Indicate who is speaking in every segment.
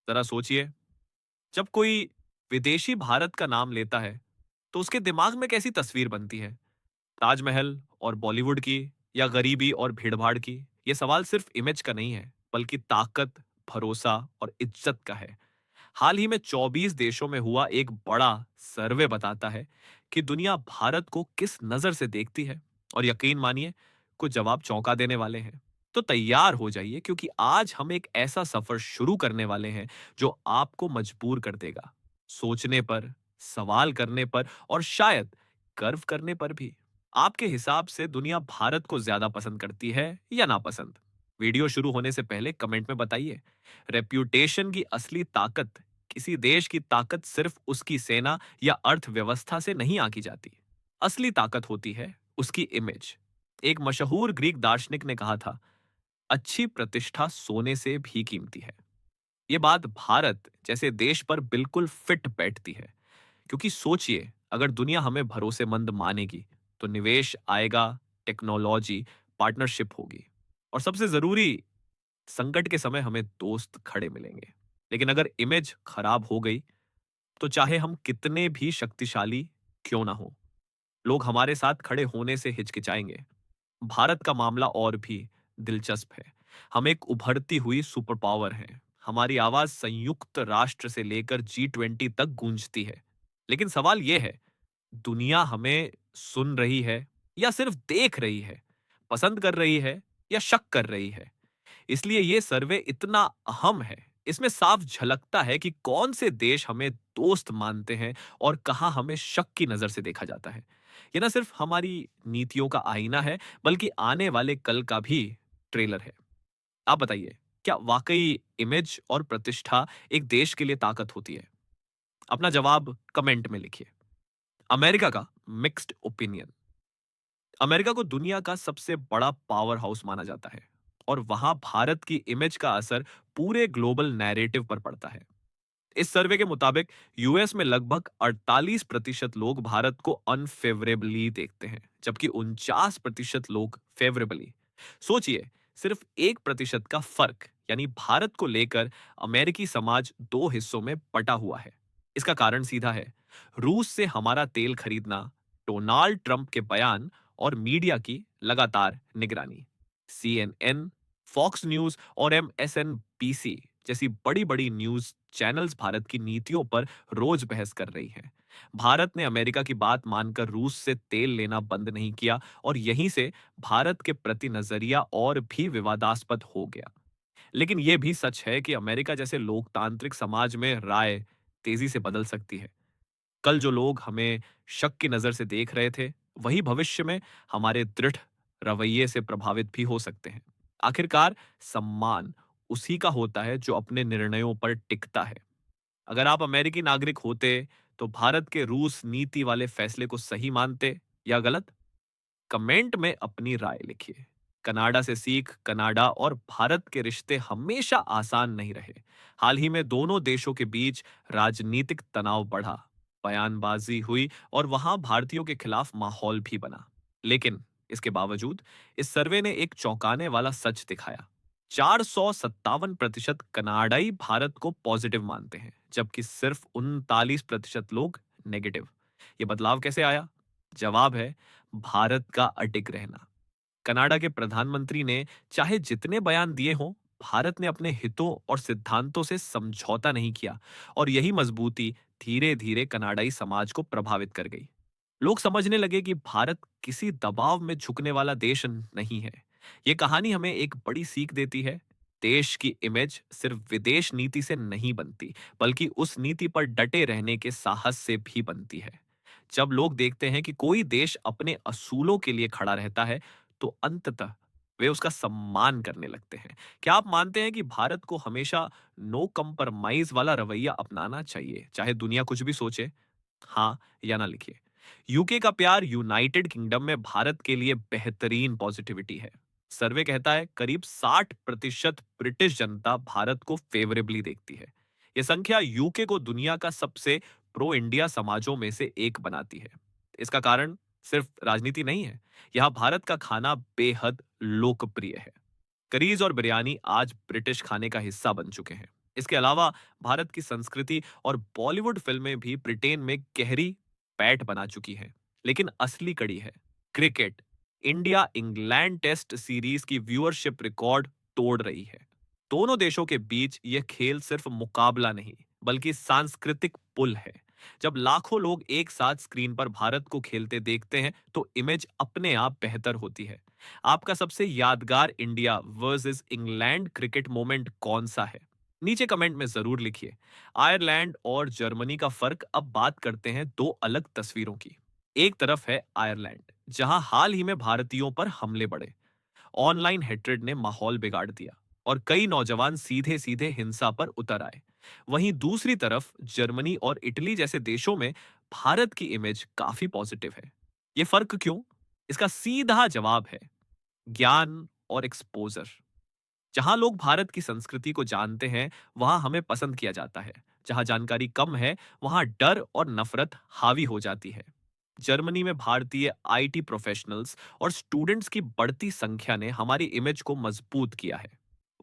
Speaker 1: जरा सोचिए, जब कोई विदेशी भारत का नाम लेता है, तो उसके दिमाग में कैसी तस्वीर बनती है? ताजमहल और बॉलीवुड की, या गरीबी और भीड़-भाड़ की? ये सवाल सिर्फ इमेज का नहीं है, बल्कि ताकत, भरोसा और इज्जत का है। हाल ही में 24 देशों में हुआ एक बड़ा सर्वे बताता है कि दुनिया भारत को किस नजर से देखती है, और यकीन मानिए, कुछ जवाब चौंका देने वाले हैं। तो तैयार हो जाइए, क्योंकि आज हम एक ऐसा सफर शुरू करने वाले हैं जो आपको मजबूर कर देगा, सोचने पर, सवाल करने पर और शायद गर्व करने पर भी। आपके हिसाब से दुनिया भारत को ज्यादा पसंद करती है या नापसंद? वीडियो शुरू होने से पहले कमेंट में बताइए। रेप्यूटेशन की असली ताकत, किसी देश की ताकत सिर्फ उसकी सेना या अर्थव्यवस्था से नहीं आकी जाती। असली ताकत होती है उसकी इमेज। एक मशहूर ग्रीक दार्शनिक ने कहा था, अच्छी प्रतिष्ठा सोने से भी कीमती है। ये बात भारत जैसे देश पर बिल्कुल फिट बैठती है, क्योंकि सोचिए, अगर दुनिया हमें भरोसेमंद मानेगी, तो निवेश आएगा, टेक्नोलॉजी, पार्टनरशिप होगी, और सबसे जरूरी, संकट के समय हमें दोस्त खड़े मिलेंगे। लेकिन अगर इमेज खराब हो गई, तो चाहे हम कितने भी शक्तिशाली क्यों ना हो, लोग हमारे साथ खड़े होने से हिचकिचाएंगे। भारत का मामला और भी दिलचस्प है। हम एक उभरती हुई सुपर पावर हैं। हमारी आवाज संयुक्त राष्ट्र से लेकर G20 तक गूंजती है। लेकिन सवाल यह है, दुनिया हमें सुन रही है या सिर्फ देख रही है? पसंद कर रही है या शक कर रही है? इसलिए ये सर्वे इतना अहम है। इसमें साफ झलकता है कि कौन से देश हमें दोस्त मानते हैं और कहां हमें शक की नजर से देखा जाता है। ये ना सिर्फ हमारी नीतियों का आईना है, बल्कि आने वाले कल का भी ट्रेलर है। आप बताइए, क्या वाकई इमेज और प्रतिष्ठा एक देश के लिए ताकत होती है? अपना जवाब कमेंट में लिखिए। अमेरिका का मिक्स्ड ओपिनियन। अमेरिका को दुनिया का सबसे बड़ा पावर हाउस माना जाता है, और वहां भारत की इमेज का असर पूरे ग्लोबल नैरेटिव पर पड़ता है। इस सर्वे के मुताबिक यूएस में लगभग 48% लोग भारत को अनफेवरेबली देखते हैं, जबकि 49% लोग फेवरेबली। सोचिए, सिर्फ 1% का फर्क, यानी भारत को लेकर अमेरिकी समाज दो हिस्सों में बटा हुआ है। इसका कारण सीधा है, रूस से हमारा तेल खरीदना, डोनाल्ड ट्रंप के बयान और मीडिया की लगातार निगरानी। CNN, फॉक्स न्यूज और MSNBC जैसी बड़ी बड़ी न्यूज चैनल्स भारत की नीतियों पर रोज बहस कर रही हैं। भारत ने अमेरिका की बात मानकर रूस से तेल लेना बंद नहीं किया, और यहीं से भारत के प्रति नजरिया और भी विवादास्पद हो गया। लेकिन यह भी सच है कि अमेरिका जैसे लोकतांत्रिक समाज में राय तेजी से बदल सकती है। कल जो लोग हमें शक की नजर से देख रहे थे, वही भविष्य में हमारे दृढ़ रवैये से प्रभावित भी हो सकते हैं। आखिरकार, सम्मान उसी का होता है जो अपने निर्णयों पर टिकता है। अगर आप अमेरिकी नागरिक होते, तो भारत के रूस नीति वाले फैसले को सही मानते या गलत? कमेंट में अपनी राय लिखिए। कनाडा से सीख, कनाडा और भारत के रिश्ते हमेशा आसान नहीं रहे। हाल ही में दोनों देशों के बीच राजनीतिक तनाव बढ़ा, बयानबाजी हुई और वहां भारतीयों के खिलाफ माहौल भी बना। लेकिन इसके बावजूद इस सर्वे ने एक चौंकाने वाला सच दिखाया। 457% कनाडाई भारत को पॉजिटिव मानते हैं, जबकि सिर्फ 39% लोग नेगेटिव। ये बदलाव कैसे आया? जवाब है, भारत का अडिग रहना। कनाडा के प्रधानमंत्री ने चाहे जितने बयान दिए हों, भारत ने अपने हितों और सिद्धांतों से समझौता नहीं किया, और यही मजबूती धीरे धीरे कनाडाई समाज को प्रभावित कर गई। लोग समझने लगे कि भारत किसी दबाव में झुकने वाला देश नहीं है। ये कहानी हमें एक बड़ी सीख देती है, देश की इमेज सिर्फ विदेश नीति से नहीं बनती, बल्कि उस नीति पर डटे रहने के साहस से भी बनती है। जब लोग देखते हैं कि कोई देश अपने असूलों के लिए खड़ा रहता है, तो अंततः वे उसका सम्मान करने लगते हैं। क्या आप मानते हैं कि भारत को हमेशा नो कंप्रोमाइज वाला रवैया अपनाना चाहिए, चाहे दुनिया कुछ भी सोचे? हाँ या ना लिखिए। यूके का प्यार यूनाइटेड किंगडम में भारत के लिए बेहतरीन पॉजिटिविटी है। सर्वे कहता है करीब 60% ब्रिटिश जनता भारत को फेवरेबली देखती है। यह संख्या यूके को दुनिया का सबसे प्रो इंडिया समाजों में से एक बनाती है। इसका कारण सिर्फ राजनीति नहीं है, यहाँ भारत का खाना बेहद लोकप्रिय है। करीज और बिरयानी आज ब्रिटिश खाने का हिस्सा बन चुके हैं। इसके अलावा भारत की संस्कृति और बॉलीवुड फिल्में भी ब्रिटेन में गहरी पैठ बना चुकी हैं। लेकिन असली कड़ी है cricket. India England test series की व्यूअरशिप रिकॉर्ड तोड़ रही है। दोनों देशों के बीच यह खेल सिर्फ मुकाबला नहीं, बल्कि सांस्कृतिक पुल है। जब लाखों लोग एक साथ स्क्रीन पर भारत को खेलते देखते हैं तो इमेज अपने आप बेहतर होती है। आपका सबसे यादगार India versus England cricket moment कौन सा है? नीचे कमेंट में जरूर लिखिए। आयरलैंड और जर्मनी का फर्क। अब बात करते हैं दो अलग तस्वीरों की। एक तरफ है आयरलैंड, जहां हाल ही में भारतीयों पर हमले बढ़े, ऑनलाइन हेट्रेड ने माहौल बिगाड़ दिया और कई नौजवान सीधे सीधे हिंसा पर उतर आए। वहीं दूसरी तरफ जर्मनी और इटली जैसे देशों में भारत की इमेज काफी पॉजिटिव है। ये फर्क क्यों? इसका सीधा जवाब है ज्ञान और एक्सपोजर। जहां लोग भारत की संस्कृति को जानते हैं, वहां हमें पसंद किया जाता है। जहां जानकारी कम है, वहां डर और नफरत हावी हो जाती है। जर्मनी में भारतीय आईटी प्रोफेशनल्स और स्टूडेंट्स की बढ़ती संख्या ने हमारी इमेज को मजबूत किया है।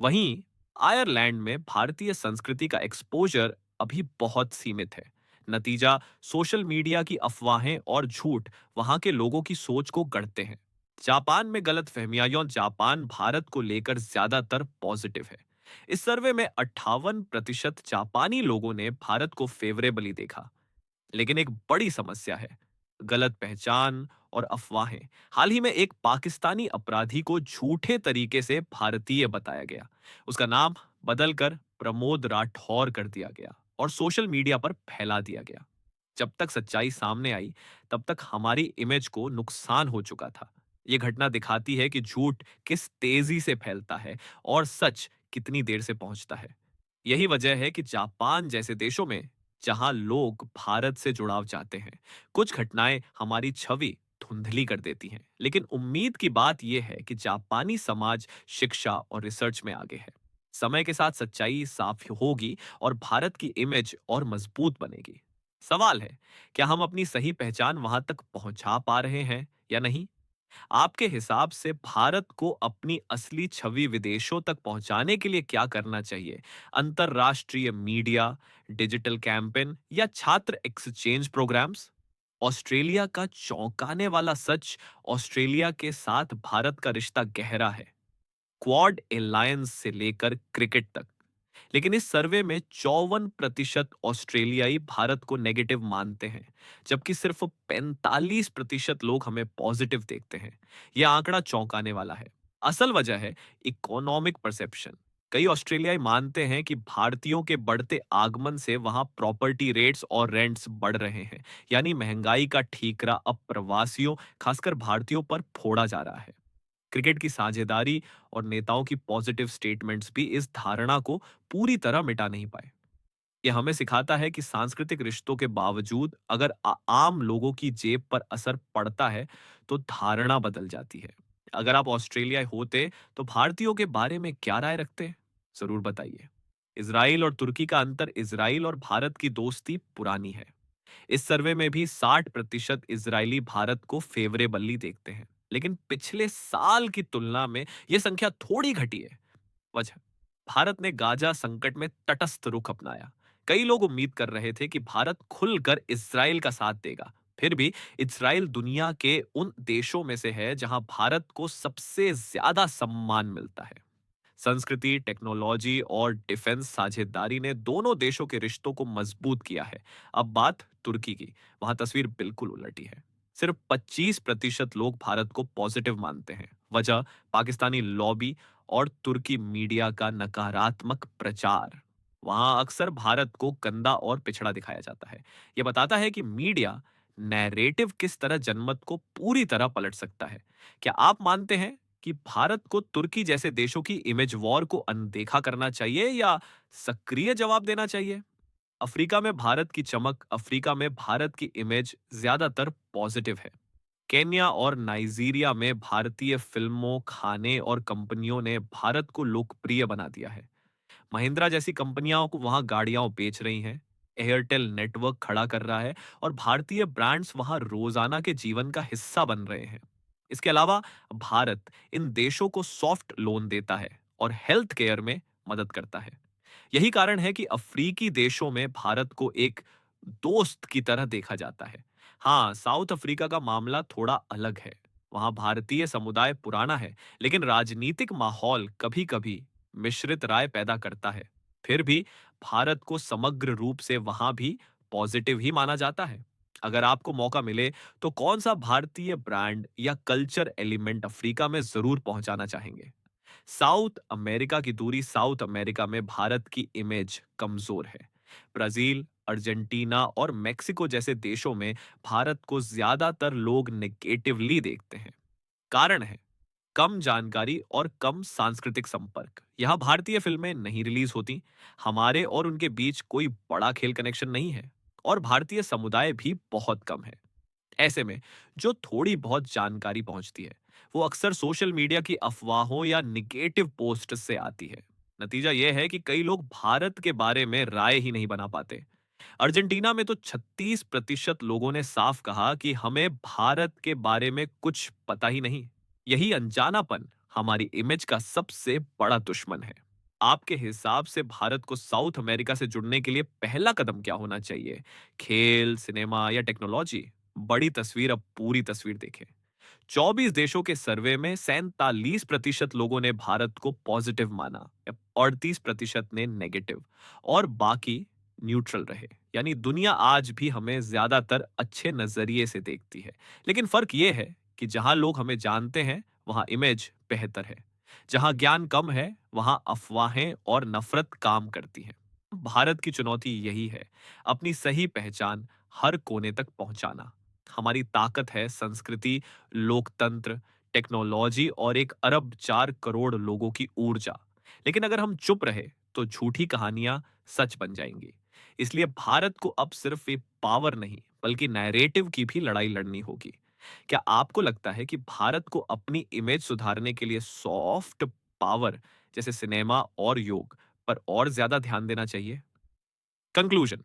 Speaker 1: वहीं आयरलैंड में भारतीय संस्कृति का एक्सपोजर अभी बहुत सीमित है। नतीजा, सोशल मीडिया की अफवाहें और झूठ वहां के लोगों की सोच को गढ़ते हैं। जापान में गलत फहमियां। जापान भारत को लेकर ज्यादातर पॉजिटिव है। इस सर्वे में 58% जापानी लोगों ने भारत को फेवरेबली देखा। लेकिन एक बड़ी समस्या है गलत पहचान और अफवाहें। हाल ही में एक पाकिस्तानी अपराधी को झूठे तरीके से भारतीय बताया गया। उसका नाम बदलकर प्रमोद राठौर कर दिया गया और सोशल मीडिया पर फैला दिया गया। जब तक सच्चाई सामने आई, तब तक हमारी इमेज को नुकसान हो चुका था। यह घटना दिखाती है कि झूठ किस तेजी से फैलता है और सच कितनी देर से पहुंचता है। यही वजह है कि जापान जैसे देशों में, जहां लोग भारत से जुड़ाव चाहते हैं, कुछ घटनाएं हमारी छवि धुंधली कर देती हैं। लेकिन उम्मीद की बात यह है कि जापानी समाज शिक्षा और रिसर्च में आगे है। समय के साथ सच्चाई साफ होगी और भारत की इमेज और मजबूत बनेगी। सवाल है, क्या हम अपनी सही पहचान वहां तक पहुंचा पा रहे हैं या नहीं? आपके हिसाब से भारत को अपनी असली छवि विदेशों तक पहुंचाने के लिए क्या करना चाहिए? अंतरराष्ट्रीय मीडिया, डिजिटल कैंपेन या छात्र एक्सचेंज प्रोग्राम्स? ऑस्ट्रेलिया का चौंकाने वाला सच, ऑस्ट्रेलिया के साथ भारत का रिश्ता गहरा है, क्वाड एलायंस से लेकर क्रिकेट तक। लेकिन इस सर्वे में 54% ऑस्ट्रेलियाई भारत को नेगेटिव मानते हैं, जबकि सिर्फ 45% लोग हमें पॉजिटिव देखते हैं। यह आंकड़ा चौंकाने वाला है। असल वजह है इकोनॉमिक परसेप्शन। कई ऑस्ट्रेलियाई मानते हैं कि भारतीयों के बढ़ते आगमन से वहां प्रॉपर्टी रेट्स और रेंट्स बढ़ रहे हैं, यानी महंगाई का ठीकरा अब प्रवासियों, खासकर भारतीयों पर फोड़ा जा रहा है। क्रिकेट की साझेदारी और नेताओं की पॉजिटिव स्टेटमेंट्स भी इस धारणा को पूरी तरह मिटा नहीं पाए। यह हमें सिखाता है कि सांस्कृतिक रिश्तों के बावजूद अगर आम लोगों की जेब पर असर पड़ता है, तो धारणा बदल जाती है। अगर आप ऑस्ट्रेलिया होते, तो भारतीयों के बारे में क्या राय रखते? जरूर बताइए। इसराइल और तुर्की का अंतर। इसराइल और भारत की दोस्ती पुरानी है। इस सर्वे में भी 60% इजरायली भारत को फेवरेबली देखते हैं। लेकिन पिछले साल की तुलना में यह संख्या थोड़ी घटी है। वजह, भारत ने गाजा संकट में तटस्थ रुख अपनाया। कई लोग उम्मीद कर रहे थे कि भारत खुलकर इजराइल का साथ देगा। फिर भी इजराइल दुनिया के उन देशों में से है जहां भारत को सबसे ज्यादा सम्मान मिलता है। संस्कृति, टेक्नोलॉजी और डिफेंस साझेदारी ने दोनों देशों के रिश्तों को मजबूत किया है। अब बात तुर्की की। वहां तस्वीर बिल्कुल उलटी है। सिर्फ 25% लोग भारत को पॉजिटिव मानते हैं। वजह, पाकिस्तानी लॉबी और तुर्की मीडिया का नकारात्मक प्रचार। वहां अक्सर भारत को गंदा और पिछड़ा दिखाया जाता है। यह बताता है कि मीडिया नैरेटिव किस तरह जनमत को पूरी तरह पलट सकता है। क्या आप मानते हैं कि भारत को तुर्की जैसे देशों की इमेज वॉर को अनदेखा करना चाहिए या सक्रिय जवाब देना चाहिए? अफ्रीका में भारत की चमक। अफ्रीका में भारत की इमेज ज्यादातर पॉजिटिव है। केन्या और नाइजीरिया में भारतीय फिल्मों, खाने और कंपनियों ने भारत को लोकप्रिय बना दिया है। महिंद्रा जैसी कंपनियां को वहां गाड़ियां बेच रही हैं। एयरटेल नेटवर्क खड़ा कर रहा है और भारतीय ब्रांड्स वहां रोजाना के जीवन का हिस्सा बन रहे हैं। इसके अलावा भारत इन देशों को सॉफ्ट लोन देता है और हेल्थ केयर में मदद करता है। यही कारण है कि अफ्रीकी देशों में भारत को एक दोस्त की तरह देखा जाता है। हाँ, साउथ अफ्रीका का मामला थोड़ा अलग है। वहाँ भारतीय समुदाय पुराना है, लेकिन राजनीतिक माहौल कभी-कभी मिश्रित राय पैदा करता है। फिर भी भारत को समग्र रूप से वहाँ भी पॉजिटिव ही माना जाता है। अगर आपको मौका मिले, तो कौन सा भारतीय ब्रांड या कल्चर एलिमेंट अफ्रीका में ज़रूर पहुँचाना चाहेंगे? साउथ अमेरिका की दूरी साउथ अमेरिका में भारत की इमेज कमजोर है। ब्राजील, अर्जेंटीना और मेक्सिको जैसे देशों में भारत को ज्यादातर लोग नेगेटिवली देखते हैं। कारण है कम जानकारी और कम सांस्कृतिक संपर्क। यहाँ भारतीय फिल्में नहीं रिलीज होती, हमारे और उनके बीच कोई बड़ा खेल कनेक्शन नहीं है, और भारतीय समुदाय भी बहुत कम है। ऐसे में जो थोड़ी बहुत जानकारी पहुंचती है, वो अक्सर सोशल मीडिया की अफवाहों या निगेटिव पोस्ट से आती है। नतीजा यह है कि कई लोग भारत के बारे में राय ही नहीं बना पाते। अर्जेंटीना में तो 36% लोगों ने साफ कहा कि हमें भारत के बारे में कुछ पता ही नहीं। यही अनजानापन हमारी इमेज का सबसे बड़ा दुश्मन है। आपके हिसाब से भारत को साउथ अमेरिका से जुड़ने के लिए पहला कदम क्या होना चाहिए? खेल, सिनेमा या टेक्नोलॉजी? बड़ी तस्वीर, अब पूरी तस्वीर देखें। 24 देशों के सर्वे में 47% लोगों ने भारत को पॉजिटिव माना, 38% ने नेगेटिव, और बाकी न्यूट्रल रहे। यानी दुनिया आज भी हमें ज्यादातर अच्छे नजरिए से देखती है। लेकिन फर्क यह है कि जहां लोग हमें जानते हैं, वहां इमेज बेहतर है। जहां ज्ञान कम है, वहां अफवाहें और नफरत काम करती हैं। भारत की चुनौती यही है, अपनी सही पहचान हर कोने तक पहुंचाना। हमारी ताकत है संस्कृति, लोकतंत्र, टेक्नोलॉजी और 1 अरब 4 करोड़ लोगों की ऊर्जा। लेकिन अगर हम चुप रहे, तो झूठी कहानियां सच बन जाएंगी। इसलिए भारत को अब सिर्फ एक पावर नहीं, बल्कि नैरेटिव की भी लड़ाई लड़नी होगी। क्या आपको लगता है कि भारत को अपनी इमेज सुधारने के लिए सॉफ्ट पावर जैसे सिनेमा और योग पर और ज्यादा ध्यान देना चाहिए? कंक्लूजन,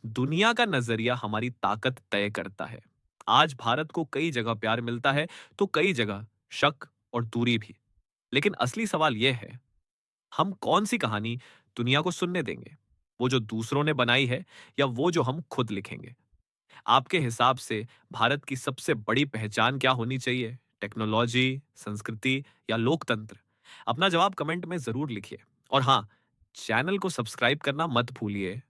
Speaker 1: दुनिया का नजरिया हमारी ताकत तय करता है। आज भारत को कई जगह प्यार मिलता है, तो कई जगह शक और दूरी भी। लेकिन असली सवाल यह है, हम कौन सी कहानी दुनिया को सुनने देंगे? वो जो दूसरों ने बनाई है, या वो जो हम खुद लिखेंगे? आपके हिसाब से भारत की सबसे बड़ी पहचान क्या होनी चाहिए? टेक्नोलॉजी, संस्कृति या लोकतंत्र? अपना जवाब कमेंट में जरूर लिखिए। और हाँ, चैनल को सब्सक्राइब करना मत भूलिए।